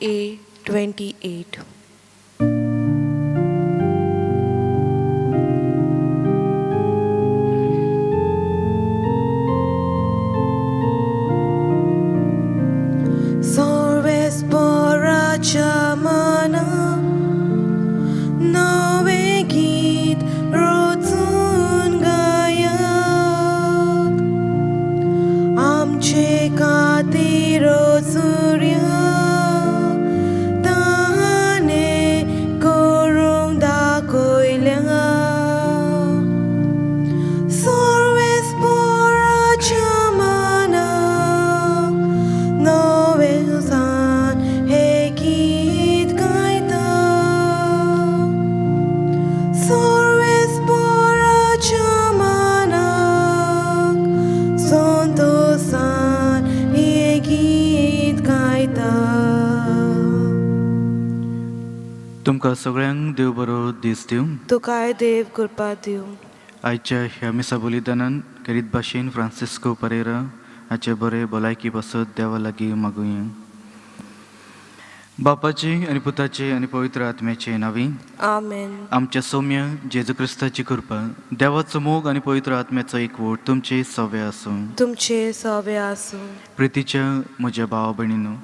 A28. Sorves porachamana नवे गीत रोचून गायात आमचे खातीर रोचुर्या ताणे करूंक दाखयल्या सर्वेस पोराच्या मनाक नवेसान हे गीत गायता सर्वेस पोराच्या मनाक संतोषान हे गीत गायता. तुमकां सगळ्यांक देव बरो दीस दिवं. तुकाय देव कृपा दिवं. आयच्या ह्या मिसा बलिदानान करीत भाशेन फ्रांसिस्को परेरा हाचे बरे भलायकी पासत देवा लागीं मागुया. बापाचे आनी पुताचे आनी पवित्र आत्म्याचे नांवी आमेन. आमच्या सौम्य जेजू क्रिस्ताची कृपा देवाचो मोग आनी पवित्र आत्म्याचो एकवट तुमचे सवे आसूं. तुमचे सवे आसूं. प्रितीच्या म्हज्या भावा भयणीनो,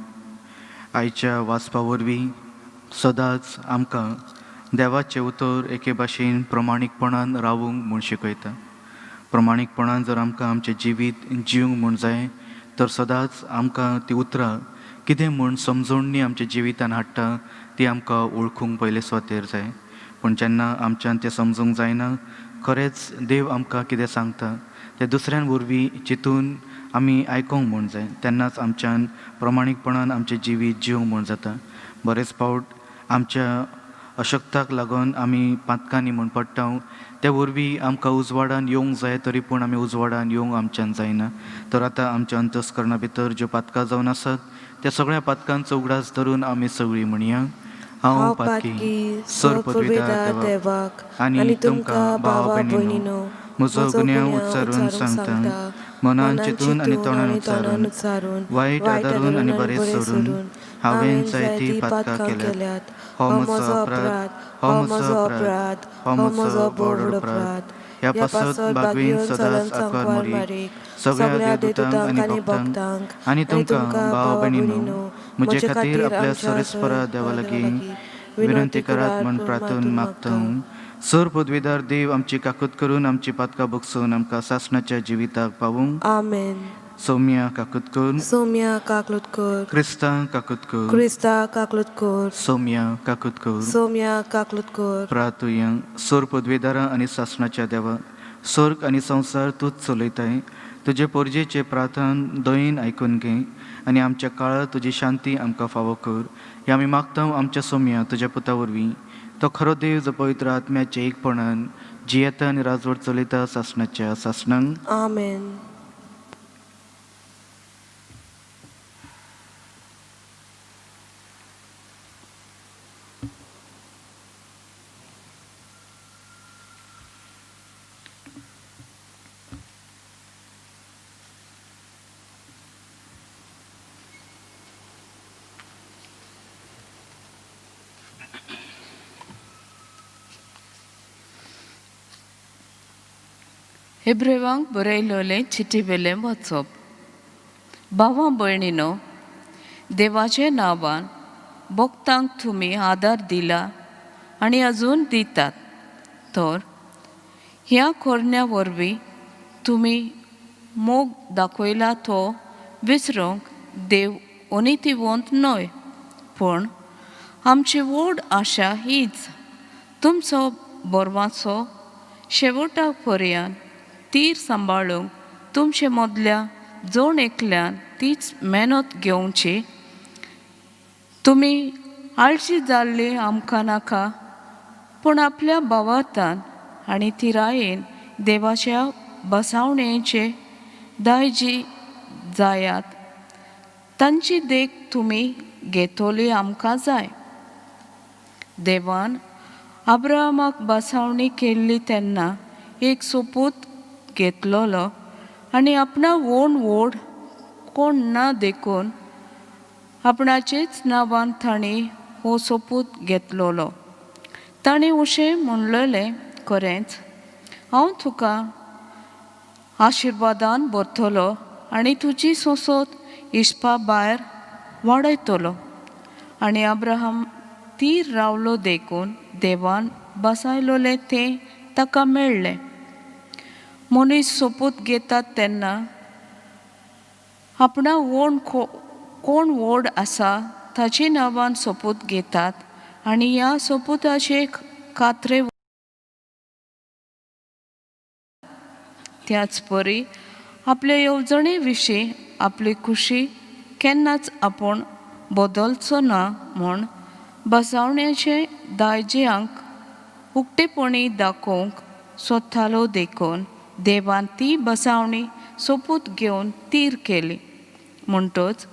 आयच्या वाचपा वरवीं सदांच आमकां देवाचे उतर एके भाशेन प्रमाणीकपणान रावूंक म्हूण शिकयता. प्रमाणीकपणान जर आमकां आमचें जिवीत जिवंक म्हूण जाय तर सदांच आमकां ती उतरां कितें म्हूण समजोवणी आमच्या जिवितान हाडटा ती आमकां वळखूंक पयले स्वातेर जाय. पूण जेन्ना आमच्यान तें समजूंक जायना, खरेंच देव आमकां कितें सांगता तें दुसऱ्यां वरवीं चिंतून आमी आयकूंक म्हूण जाय. तेन्नाच आमच्यान प्रमाणीकपणान आमचें जिवीत जिवंक म्हूण जाता. बरेच फावट आमच्या अशक्ताक लागून आमी पातकांनी म्हूण पडटा. त्या वरवीं आमकां उजवाडान येवंक जाय तरी पूण आमी उजवाडान येवंक आमच्यान जायना. तर आतां आमच्या अंतस्करणा भितर ज्यो पातकां जावन आसात त्या सगळ्या पातकांचो उगडास धरून आमी सगळीं म्हणया. हांव पातकी सर पदवीदार देवाक आनी तुमकां भावा भयणीनो म्हजो गुन्यांव उच्चारून सांगता. मनान चिंतून आनी तोंडान उच्चारून वायट आदारून आनी बरें सोडून हांवें जायतीं पातकां केल्यात. हो म्हजो अपराध, हो म्हजो अपराध, हो म्हजो व्हड अपराध. ह्या पासत बागवेन सदांच आंकवार मारीक सगळ्या देवदूतांक आनी भक्तांक आनी तुमकां भाव भयणीनो म्हजे खातीर आपल्या सरस्परा देवा लागीं विनंती करात म्हूण प्रार्थून मागता. सर पदवीदार देव आमची काकूत करून आमची पातकां भोगसून आमकां सासणाच्या जिविताक पावूंक. आमेन. सौम्या काकूत कर. सौम्या काकूत कर. क्रिस्ता काकूत कर. क्रिस्ता काकूत कर. सौम्या काकूत कर. सौम्या काकूत कर. प्रार्थुया. सर पदवीदारां आनी सासणाच्या देवा, स्वर्ग आनी संवसार तूंच चलयताय. तुजे पोरजेचे प्रार्थन दयेन आयकून घे आनी आमच्या काळात तुजी शांती आमकां फावो कर. हे आमी मागता आमच्या सौम्या तुज्या पुता वरवीं. तो खरो देव जो पवित्र आत्म्याचे एकपणान जियेता आनी राजवट चलयता सासणाच्या सासणांक. आमेन. हेब्रेवांक बरयलोलें चिठ्ठीवेलें वचप. भावां भयणीनो, देवाचे नांवान भक्तांक तुमी आदार दिला आनी अजून दितात. तर ह्या कोरण्या वरवीं तुमी मोग दाखयला तो विसरूंक देव अनितिवंत न्हय. पूण आमची व्हड आशा हीच, तुमचो बोरवाचो शेवटाक पर्यंत तीर सांबाळूंक तुमचे मदल्या जोण एकल्यान तीच मेहनत घेवची. तुमी आळशी जाल्ली आमकां नाका, पूण आपल्या भावार्थान आनी तिरायेन देवाच्या बसावणेचे दायजी जायात. तांची देख तुमी घेतली आमकां जाय. देवान अब्राहमाक बसावणी केल्ली तेन्ना एक सोपूत घेतलोलो आनी आपणा व्हड कोण ना देखून आपणाचेच नांवान तांणी हो सोपूत घेतलोलो. तांणी अशें म्हणलेलें खरेंच, हांव तुका आशिर्वादान भरतलो आनी तुजी सोंसत इश्पा भायर वाडयतलो. आनी अब्राहम तीर रावलो देखून देवान बसयलोलें तें ताका मेळ्ळें. मनीस सोपूत घेतात तेन्ना आपणा कोण व्हड आसा ताचे नांवान सोपूत घेतात आनी ह्या सोपुताचे खात्रे त्याच परी आपले येवजणे विशीं आपली खुशी केन्नाच आपूण बदलचो ना म्हूण बसवण्याचे दायजेयांक उक्तेपणी दाखोवंक सोदतालो देखून देवान ती बसवणी सोपूत घेवन तीर केली. म्हणटच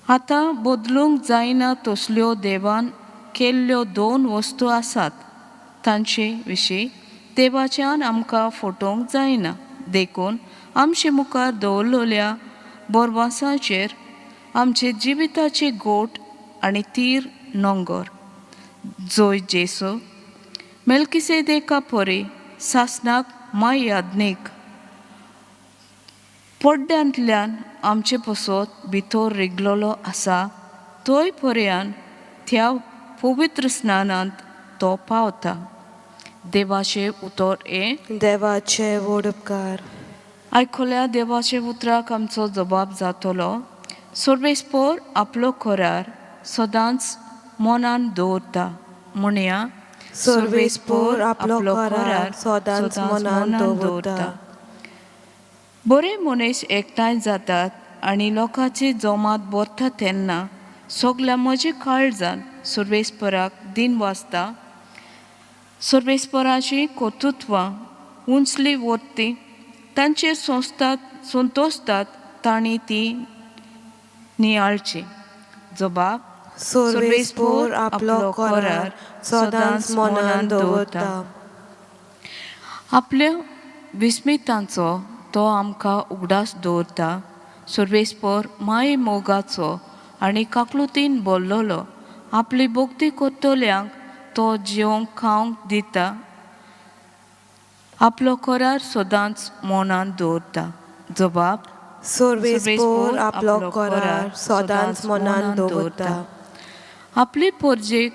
आतां बदलूंक जायना तसल्यो देवान केल्ल्यो दोन वस्तू आसात. तांचे विशीं देवाच्यान आमकां फटोवंक जायना देखून आमचे मुखार दवरलेल्या बोरवासाचेर आमचे जिविताचे गोट आनी तीर नोंगर जंय जेसू मेल्किसेदेका परी सासनाक याज्ञीक पड्ड्यांतल्यान आमचे पसत भितर रिगलोलो आसा थंय पर्यान त्या पवित्र स्नानांत तो पावता. देवाचे उतर देवाचे व्हड उपकार. आयकल्या देवाचे उतराक आमचो जबाब जातलो. सर्वेस्पर आपलो करार सदांच मनान दवरता. म्हणया सर्वेस्पर आपलो करार सदांच मनान दवरता. बरे मनीस एकठांय जातात आनी लोकांची जमात भरता तेन्ना सगल्या म्हजे काळजान सर्वेस्पराक दिन वाजता. सर्वेस्पराची कर्तृत्वां उंचली वरती तांचेर संतोसतात तांणी ती नियाळची. जबाब सर्वेस्पर आपलो करार सदांच मनान दवरता. आपल्या विस्मितांचो तो आमकां उगडास दवरता. सर्वेस्पर माये मोगाचो आनी काकलुतीन भरलोलो आपली भक्ती करतल्यांक तो जेवंक खावंक दिता. आपलो करार सदांच मनान दवरता. जबाब सर्वेस्पर आपलो करार सदांच मनान दवरता. आपली परजेक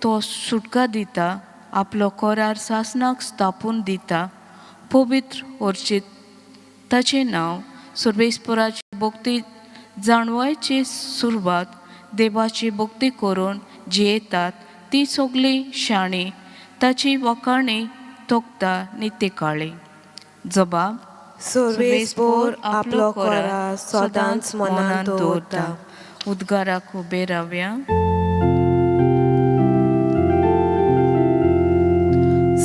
तो सुटका दिता. आपलो करार सासनाक स्थापून दिता. पवित्र अर्चित ताचें नांव. सर्वेस्पराची भक्ती जाणवायची सुरवात देवाची भक्ती करून जियेतात ती सगळी शाणी ताची वखाणी तोखता नित्यकाळी. जबाब सर्वेस्पर आपलो करार सदांच मनान दवरता. उद्गाराक उबे रावया.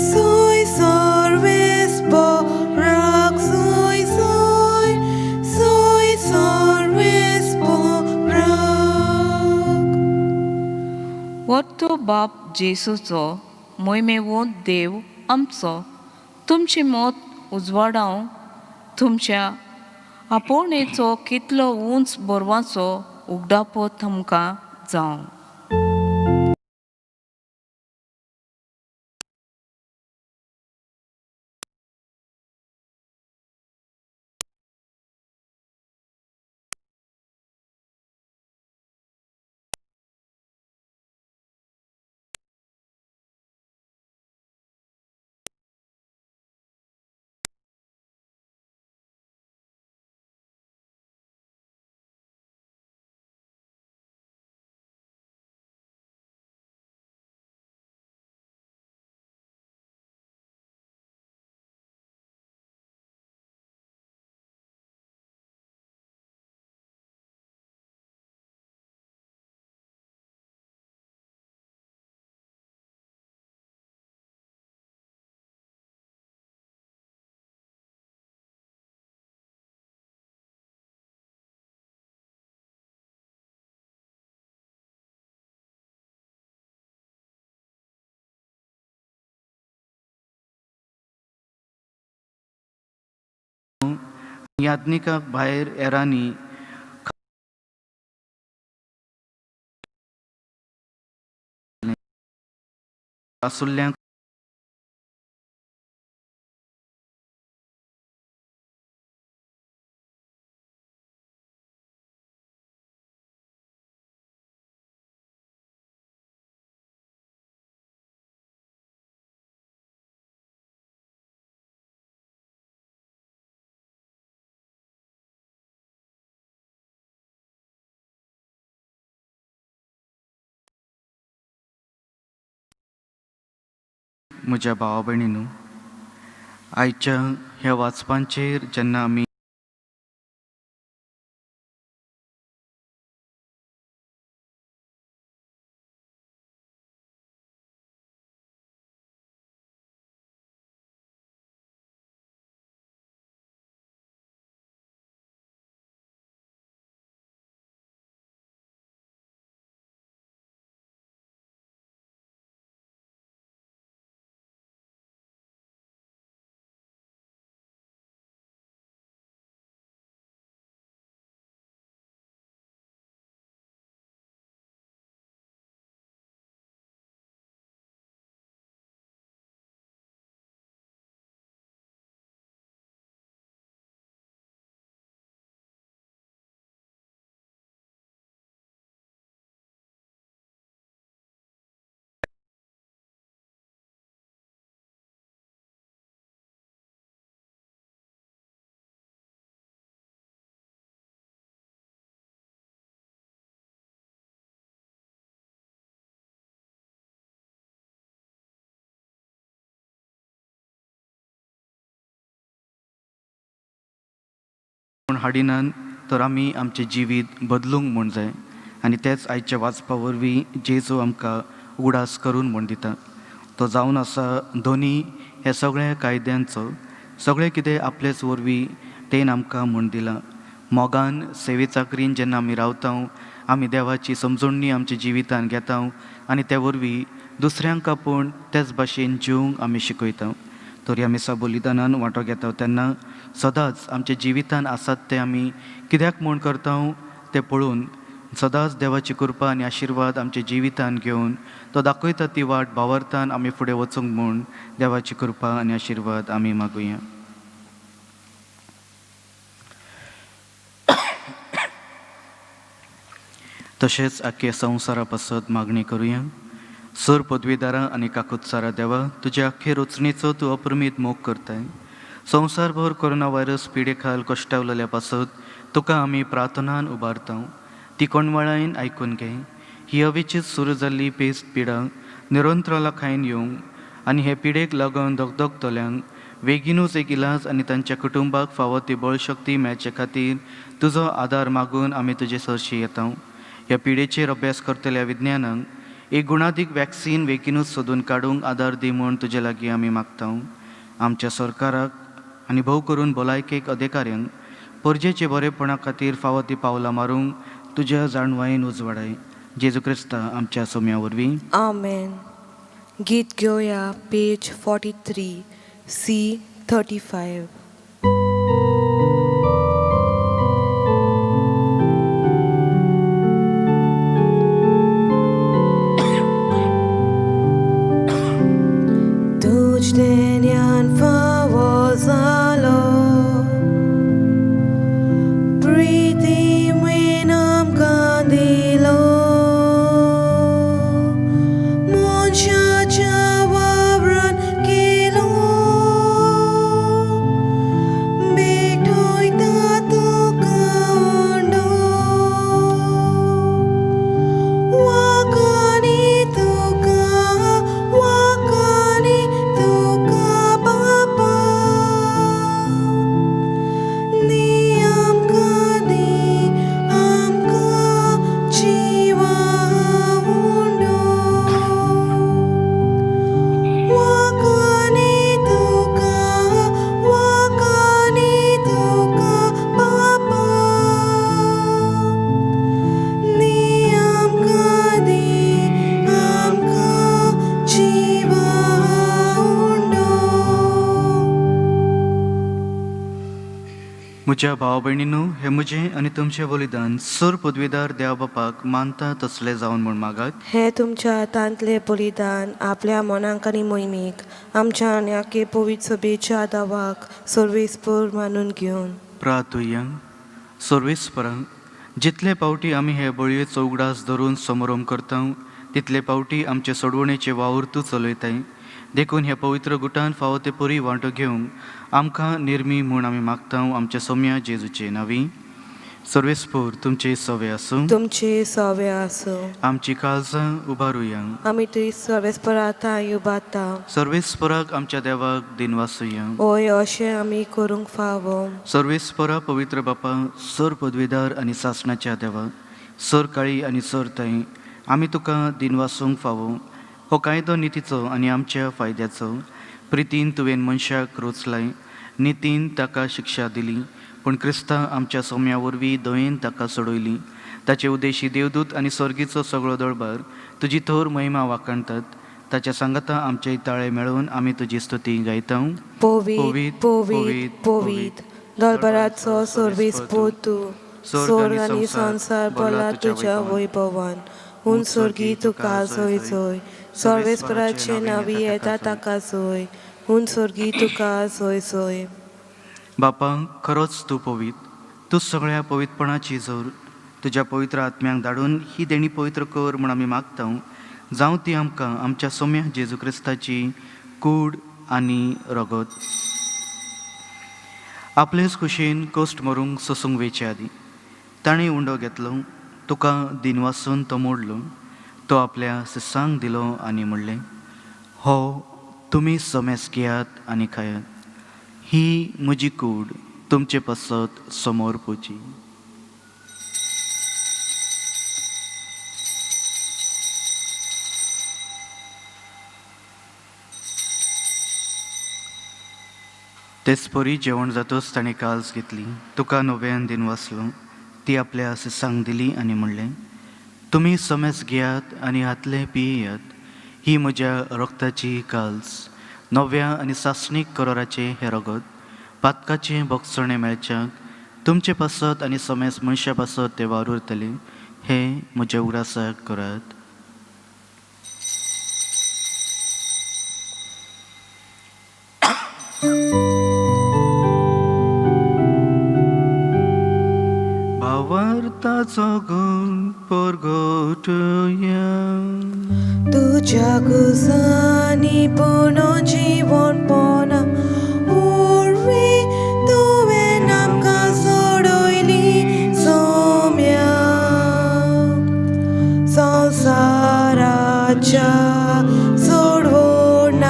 सोय सर्वेस्पराक सोय सोय सोय सर्वेस्पराक. वरतो बाप जेसूचो मोहिमेवंत देव आमचो तुमची मत उजवाडाव तुमच्या आपोवणेचो कितलो उंच बोरवाचो उगडापो तुमकां जावं. याज्ञिका भायर येरांनी आसुल्ल्यांक म्हज्या भावा भयणींनो, आयच्या ह्या वाचपांचेर जेन्ना आमी हाडिनान तर आमी आमचें जिवीत बदलूंक म्हूण जाय आनी तेंच आयच्या वाचपा वरवीं जेजू आमकां उगडास करून म्हूण दिता. तो जावन आसा दोनी हे सगळ्या कायद्यांचो, सगळें कितें आपलेच वरवीं तेन आमकां म्हूण दिलां. मोगान सेवे चाकरीन जेन्ना आमी रावता, आमी देवाची समजणणी आमच्या जिवितान घेता आनी ते वरवीं दुसऱ्यांक आपूण तेच भाशेन जिवंक आमी शिकयता. तर ह्या मिसा बलिदानान वांटो घेता तेन्ना सदांच आमच्या जिवितान आसात ते आमी कित्याक म्हूण करता तें पळोवन सदांच देवाची कृपा आनी आशिर्वाद आमच्या जिवितान घेवन तो दाखयता ती वाट भावार्थान आमी फुडें वचूंक म्हूण देवाची कृपा आनी आशिर्वाद आमी मागुया. तशेंच आख्या संवसारा पासत मागणी करुया. सर पदवीदारां आनी काकुत्सारा देवा, तुज्या आख्खे रचणेचो तूं अप्रमीत मोग करताय. संवसारभर कोरोना व्हायरस पिडे खाल कश्टावलेल्या पासत तुका आमी प्रार्थनान उबारता. ती कोणवळायन आयकून घे. ही हवेचीच सुरू जाल्ली पेस्त पिडा निरंतराला खायन येवंक आनी हे पिडेक लागून दगदगतल्यांक बेगीनूच एक इलाज आनी तांच्या कुटुंबाक फावो ती बळशक्ती मेळचे खातीर तुजो आदार मागून आमी तुजे सरशी येता. ह्या पिडेचेर अभ्यास करतल्या विज्ञानांक एक गुणादीक वॅक्सीन बेगीनूच सोदून काडूंक आदार दी म्हूण तुजे लागीं आमी मागता. आमच्या सरकाराक आनी भोव करून भलायकेक अधिकाऱ्यांक परजेचे बरेपणा खातीर फावो ती पावलां मारूंक तुज्या जाणवायेन उजवाडाय. जेजू क्रिस्ता आमच्या सोम्या वरवीं. आमेन. गीत घेवया page 43 C 35. Tudznienian fawo zalo Priti minam kandilo Moncha chawabran kilo Betoy tatu kaundo Wakani tuka Wakani tuka म्हज्या भावा भयणींनो, हे म्हजें आनी तुमचें बलिदान सर पदवीदार देवा बापाक मानता तसलें जावन म्हूण मागात. हे तुमच्या हातांतले बलिदान आपल्या मनाक आनी मोहिमेक आमच्या आनी आखे पवित्र सभेच्या दावाक सर्वेस्पर मानून घेवन प्रार्थुया. सर्वेस्परां, जितले पावटी आमी हे बळयेचो उगडास धरून समारंभ करता तितले पावटी आमचे सोडवणेचे वावर तूं चलयताय. देखून हे पवित्र गुटान फावो ते परी वांटो घेवंक आमकां निर्मी म्हूण आमी मागता आमच्या सोम्या जेजूचे नांवी. सर्वेस्पर तुमचे सवे आसूं. तुमचे सवे आसूं. आमची काळजां उबारुया. आमी तुई सर्वेस्पराता उबारता. सर्वेस्पराक आमच्या देवाक दिनवासुया. ओय अशें आमी करूंक फावो. सर्वेस्परा पवित्र बापा, सर पदवीदार आनी सासणाच्या देवा, सर काळी आनी सर ताई, आमी तुका दिनवासूंक फावो. हो कायदो नितीचो आनी आमच्या फायद्याचो. प्रितीन तुवें मनशाक रोचलाय, नितीन ताका शिक्षा दिली, पूण क्रिस्ता आमच्या सोम्या वरवीं दयेन ताका सोडयली. ताचे उद्देशी देवदूत आनी सर्गीचो सगळो दळबार तुजी थोर महिमा वाखणटात. ताच्या सांगाता आमचे ताळे मेळोवन आमी तुजी स्तुती गायता. पोवीत पोवीत पोवीत दरबाराचो सर्वेस्पर तूं. स्वर्ग आनी संसार भरला तुज्या वैभवान. उंचसर्गी तुका जय जय. सर्वेस्पराचे नांवी येता ताका जय. उंचसर्गी तुका जय जय. बापा, खरोच तूं पवित. तूं सगळ्या पवित्रपणाची जोर तुज्या पवित्र आत्म्यांक धाडून ही देणी पवित्र कर म्हूण आमी मागता. जावं ती आमकां आमच्या सोम्या जेजू क्रिस्ताची कूड आनी रगत. आपलेच खुशेन कोश्ट मरूंक सोसूंक वेचे आदी ताणें उंडो घेतलो, तुका दिनवासून तो मोडलो. तो आपल्या सिसांक दिलो आनी म्हणलें, हो तुमी सोमेस घेयात आनी खायात. ही म्हजी कूड तुमचे पसत समोर पोची. तेच परी जेवण जातच ताणें काल्स घेतली, तुका नव्यान दिनवासलो. ती आपल्या सिसांक दिली आनी म्हणलें, तुमी सोमेस घेयात आनी हातले पियेयात. ही म्हज्या रक्ताची काल्स, नव्या आनी सासणीक कराराचे हे रगत. पातकाचें भोगसणें मेळच्याक तुमचे पासत आनी सोमेस मनशा पासत ते वावर उरतले. हे म्हज्या उगडासाक करात. भावार्थाचो गुण परगटुया. तुज्या गुजांनी पूर्ण जीवनपण उरवी तुवें आमकां सोडयली सोम्या. संवसाराच्या सोडवणारा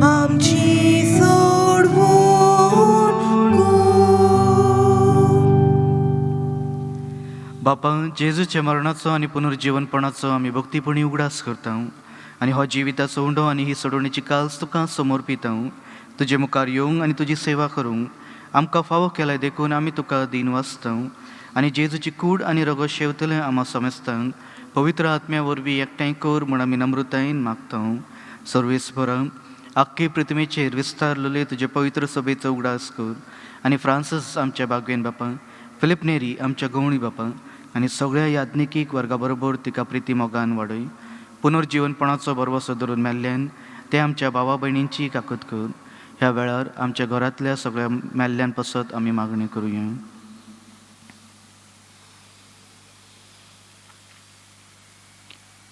आमची सोडवण बापा, जेजूच्या मरणाचो आनी पुनर्जीवनपणाचो आमी भक्तीपणी उगडास करता आनी हो जिविताचो उंडो आनी ही सोडवणेची काल्स तुका समर्पिता. तुजे मुखार येवंक आनी तुजी सेवा करूंक आमकां फावो केलाय. देखून आमी तुका दिन वाचता आनी जेजूची कूड आनी रगत शेवतले आमा समेस्तांक पवित्र आत्म्या वरवीं एकठांय कर म्हूण आमी नम्रतायेन मागता. सर्वेस्परा, आख्खे पृथ्वीचेर विस्तारलेले तुजे पवित्र सभेचो उगडास कर आनी फ्रांसीस आमच्या बागवेन बापा, फिलिप नेरी आमच्या गवळी बापा आनी सगळ्या याज्ञिकीक वर्गा बरोबर तिका प्रिती मोगान वाडय. पुनर्जीवनपणाचो बरवसो धरून मेल्ल्यान ते आमच्या भावा भयणींची काकूत कर. ह्या वेळार आमच्या घरांतल्या सगळ्या मेल्ल्यान पसत आमी मागणी करुया.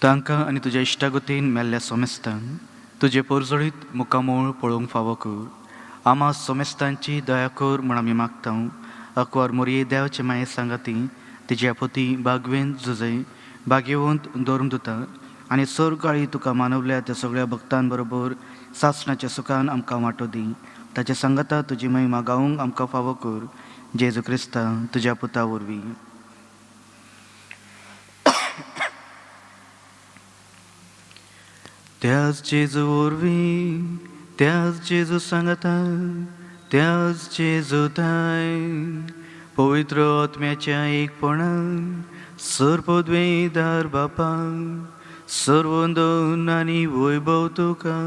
तांकां आनी तुज्या इश्टागतीन मेल्ल्या सोमेस्तांक तुजे पोरजोळीत मुखामोळ पळोवंक फावो कर. आमा सोमेस्तांची दया कर म्हूण आमी मागता. अकवार मोरये देवाचे माये सांगाती तिची आपोती बागवेन झुजय बागेवंत दौरून दिता आनी सर काळी तुका मानवल्या त्या सगळ्या भक्तां बरोबर सासणाच्या सुखान आमकां वांटो दी. ताच्या सांगाता तुजी महिमा गावंक आमकां फावो कर. जेजू क्रिस्ता तुज्या पुता वरवीं. त्याच जेजू वरवीं, त्याच जेजू सांगाता, त्याच जेजू ताय, पवित्र आत्म्याच्या एकपणान सर पदवेदार बापाक सर्वोंदन आनी वैभव तुका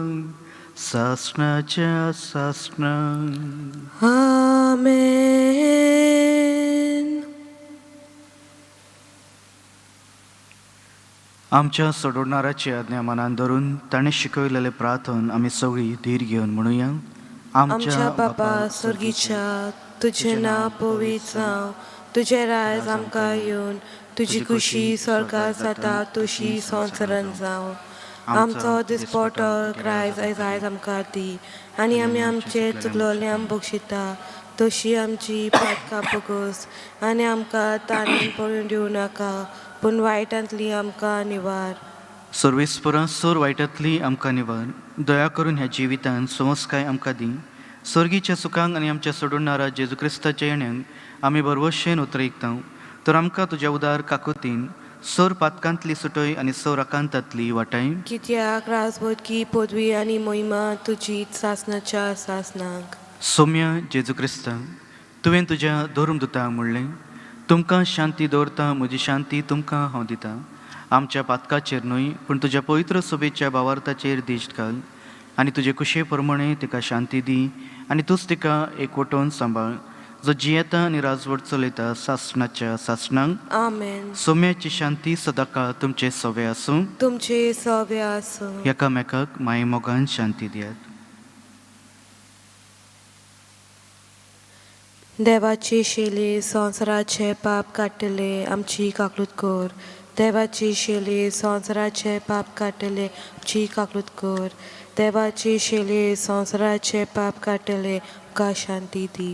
सासणाच्या सासणान. आमेन. आमच्या सोडवणाऱ्याची आज्ञा मनान धरून ताणें शिकयलेले प्रार्थन आमी सगळीं धीर घेवन म्हणुया. आमच्या बापा स्वर्गीच्या, तुझें नांव पवित्र जावं, तुझें राज आमकां येवन, तुजी खुशी स्वर्गात जाता तशी संवसारांत जावं. आमचो दिसपटो आयज आयज आमकां दी, आनी आमी आमचे चुकलोल्यांक बक्षिता तशी आमची पातकां बगस, आनी आमकां ताणेन पडून दिवं नाका, पूण वायटांतली आमकां निवार. सर्वेस्परा सोर वायटांतली आमकां निवार. दया करून ह्या जिवितांत समस्काय आमकां दी. स्वर्गीच्या सुखांक आनी आमच्या सोडूनारा जेजू क्रिस्ताच्या येण्याक आमी बरवशेन उतरयता. तर आमकां तुज्या उदार काकुतीन सोर पातकांतली सुटय आनी सोर आकांतांतली वाटाय. कित्याक राजवटकी पदवी आनी मोहिमा तुजी सासणाच्या सासनाक. सौम्य जेजू क्रिस्ता, तुवें तुज्या धर्मदुतांक म्हणलें, तुमकां शांती दवरता, म्हजी शांती तुमकां हांव दितां. आमच्या पातकाचेर न्हय, पूण तुज्या पवित्र सोबेच्या भावार्थाचेर दिश्ट घाल, आनी तुजे कुशे प्रमाणे तिका शांती दी, आनी तूंच तिका एकवटोवन सांबाळ, जो जियेता आनी राजवट चलयता सासणाच्या सासणांक. आमेन. सौम्याची शांती सदांकाळ तुमचे सवे आसूं. तुमचे सवे आसूं. एकामेकाक माये मोगान शांती दियात. देवाचे शेले संवसाराचे पाप काडटले आमची काकलूत कर. देवाचे शेले संवसाराचे पाप काडटले आमची काकलूत कर. देवाचे शेले संवसाराचे पाप काडटले आमकां शांती दी.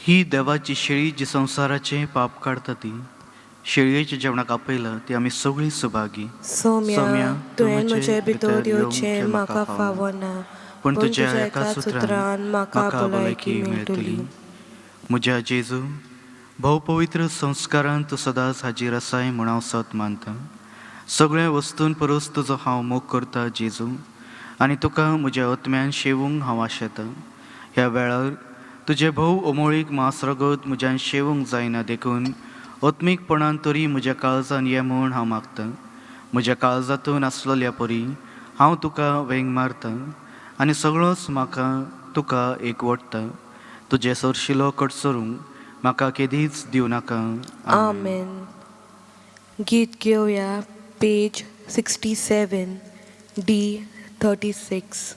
ही देवाची शेळी जी संवसाराचे पाप काडटा ती. शेळयेच्या जेवणाक आपयला ती आमी सगळीं सुभागी. सौम्या, तुवें म्हजे भितर येवचें म्हाका फावना, पूण तुज्या एका सुत्रान म्हाका भलायकी मेळटली. म्हज्या जेजू, भोव पवित्र संस्कारान तूं सदांच हाजीर आसाय म्हूण हांव सत मानता. सगळ्या वस्तून परस तुजो हांव मोग करता जेजू, आनी तुका म्हज्या आत्म्यान शेवूंक हांव आशेता. ह्या वेळार तुजे भोव अमोळीक मासरगत म्हज्यान शेवूंक जायना देखून आत्मीकपणान तरी म्हज्या काळजान ये म्हूण हांव मागतां. म्हज्या काळजांतून आसलेल्या परी हांव तुका वेंग मारतां, आनी सगळोच म्हाका तुका एकवटता. तुजे सरशिलो कडसरूंक म्हाका केदीच दिवं नाका. आमेन. गीत घेवया पेज 67 D36.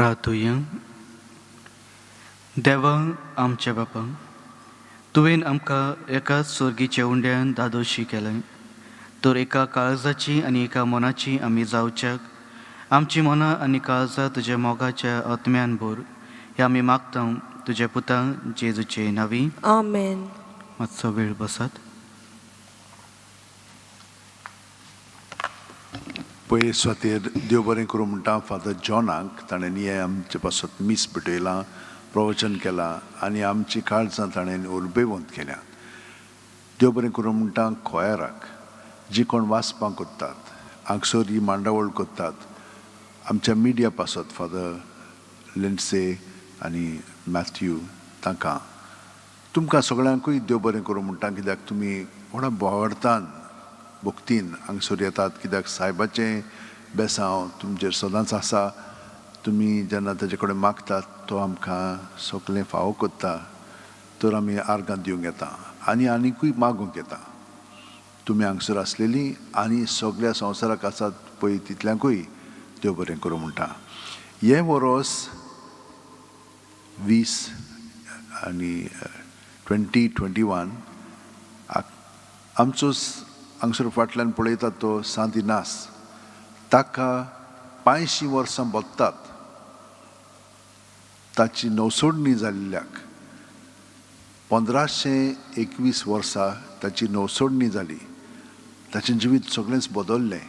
प्रार्थुया. देवा आमच्या बापा, तुवें आमकां एकाच स्वर्गीच्या उंड्यान दादोशी केलें, तर एका काळजाची आनी एका मनाची आमी जावच्याक आमची मनां आनी काळजां तुज्या मोगाच्या आत्म्यान भर. हे आमी मागता तुज्या पुता जेजूचे नांवी. आमेन. मातसो वेळ बसात. पयले सुवातेर देव बरें करूं म्हणटा फादर जॉनाक ताणें हे आमचे पासत मीस भेटयलां, प्रवचन केलां आनी आमची काळजां ताणें उर्बेवंत केल्यात. देव बरें करूं म्हणटा खोयराक जी कोण वाचपाक कोत्तात, हांगसर ही मांडावळ कोत्तात, आमच्या मिडिया पासत फादर लिंडसे आनी मॅथ्यू, तांकां तुमकां सगळ्यांकूय देव बरें करूं म्हणटा, कित्याक तुमी व्हडा बोवाळटान भक्तीन हांगसर येतात, कित्याक सायबाचें बेसांव तुमचेर सदांच आसा. तुमी जेन्ना ताजे कडेन मागतात तो आमकां सगळें फावो करता, तर आमी आर्गां दिवंक येता आनी आनीकूय मागूंक येता. तुमी हांगसर आसलेलीं आनी सगळ्या संवसाराक आसात पळय तितल्यांकूय देव बरें करूं म्हणटा. हे वर्स 20 आनी 2021 आमचो हांगसर फाटल्यान पळयतात तो सांत इनास, ताका 85 वर्सां बोगतात. ताची नवसोडणी जाल्ल्याक 1521 वर्सां ताची नवसोडणी जाली. ताचें जिवीत सगळेंच बदल्लें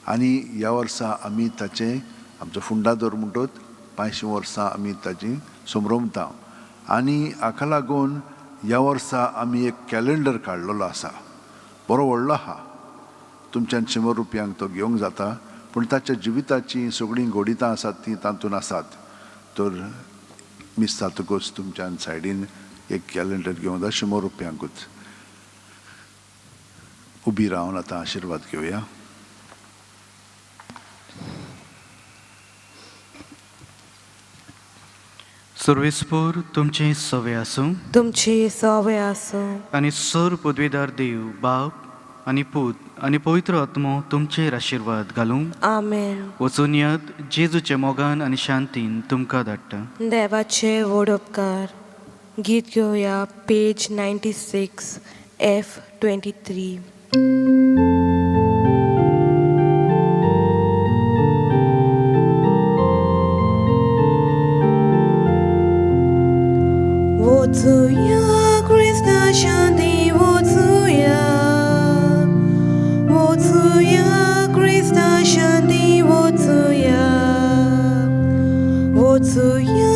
आनी ह्या वर्सा आमी ताचें आमचो फुंडादोर म्हणटत 85 वर्सां आमी ताची समरमता. आनी हाका लागून ह्या वर्सा आमी एक कॅलेंडर काडलेलो आसा, बरो व्हडलो आहा. तुमच्यान 100 रुपयांक तो घेवंक जाता, पूण ताच्या जिविताची सगळीं घोडितां आसात तीं तातूंत आसात. तर मिस जातकूच तुमच्यान सायडीन एक कॅलेंडर घेवंक जाता 100 रुपयांकूच. उबी रावन आतां आशिर्वाद घेवया. सर्वेस्पोर तुमचे सवे आसूं तुमची सवय आसूं आनी सर पदवीदार देव बाप आनी पूत आनी पवित्र आत्मो तुमचेर आशिर्वाद घालूं. आमेन. वचून यात जेजूच्या मोगान आनी शांतीन तुमकां धाडटा. देवाचे व्हड उपकार. गीत घेवया पेज 96 F23. वचूया क्रिस्ता शांती वचूया, वचूया क्रिस्ता शांती वचूया, वचूया